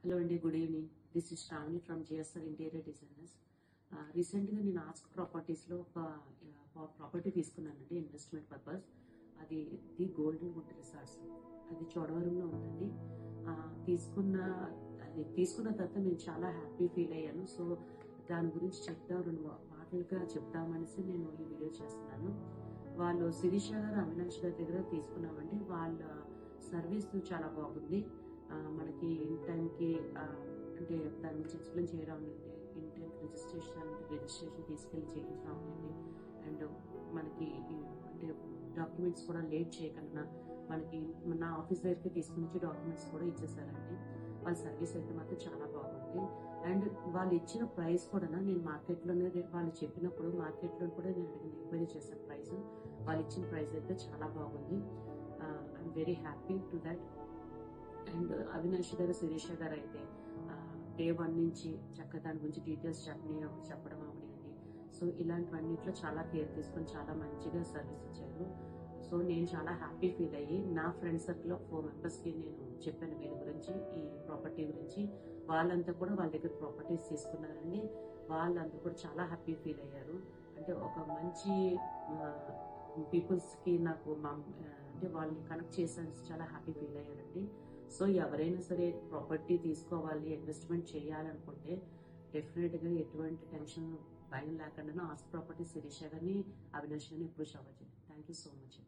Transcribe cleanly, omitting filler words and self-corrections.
Hello అండి, good evening. This is Sravani from GSR interior designers. రీసెంట్గా నేను ఆస్క్ ప్రాపర్టీస్లో ఒక ప్రాపర్టీ తీసుకున్నానండి ఇన్వెస్ట్మెంట్ పర్పస్. అది ది గోల్డెన్ వుడ్ రిసార్ట్స్. అది చోడవరంలో ఉందండి. ఆ, తీసుకున్న తీసుకున్న తర్వాత నేను చాలా హ్యాపీ ఫీల్ అయ్యాను. సో దాని గురించి రెండు మాటలుగా చెప్తామనేసి నేను ఈ వీడియో చేస్తున్నాను. వాళ్ళు శిరీష గారు, అవినాష్ గారి దగ్గర తీసుకున్నామండి. వాళ్ళ సర్వీస్ చాలా బాగుంది. మనకి ఇన్ టైంకి అంటే దాని గురించి ఎక్స్ప్లెయిన్ చేయడం అనేది, ఇన్ టైం రిజిస్ట్రేషన్ తీసుకెళ్లి చేయించడం అనేది, అండ్ మనకి అంటే డాక్యుమెంట్స్ కూడా లేట్ చేయకుండా మనకి నా ఆఫీస్ దగ్గరికి తీసుకుని వచ్చి డాక్యుమెంట్స్ కూడా ఇచ్చేసారండి. వాళ్ళ సర్వీస్ అయితే మాత్రం చాలా బాగుంది. అండ్ వాళ్ళు ఇచ్చిన ప్రైస్ కూడా నేను మార్కెట్లోనే వాళ్ళు చెప్పినప్పుడు మార్కెట్లో కూడా నేను ఎంక్వైరీ చేశాను ప్రైస్. వాళ్ళు ఇచ్చిన ప్రైస్ అయితే చాలా బాగుంది. I'm very happy to that. And Avinash గారు, శిరీష గారు అయితే డే 1 నుంచి చక్కగా దాని గురించి డీటెయిల్స్ చెప్పడం అవనివ్వండి. సో ఇలాంటివన్నిట్లో చాలా కేర్ తీసుకొని చాలా మంచిగా సర్వీస్ ఇచ్చారు. సో నేను చాలా హ్యాపీ ఫీల్ అయ్యి నా ఫ్రెండ్ సర్కిల్ 4 మెంబర్స్ కి నేను చెప్పాను వీళ్ళ గురించి, ఈ ప్రాపర్టీ గురించి. వాళ్ళంతా కూడా వాళ్ళ దగ్గర ప్రాపర్టీస్ తీసుకున్నారండి. వాళ్ళంతా కూడా చాలా హ్యాపీ ఫీల్ అయ్యారు. అంటే ఒక మంచి పీపుల్స్ కి నాకు అంటే వాళ్ళని కనెక్ట్ చేసాను, చాలా హ్యాపీ ఫీల్ అయ్యారండి. సో ఎవరైనా సరే ప్రాపర్టీ తీసుకోవాలి, ఇన్వెస్ట్మెంట్ చేయాలనుకుంటే డెఫినెట్ గా ఎటువంటి టెన్షన్ భయం లేకుండా ఆస్క్ ప్రాపర్టీ శిరీష గారిని, అవినాష్ గారిని అప్రోచ్ అవ్వచ్చు. Thank you so much.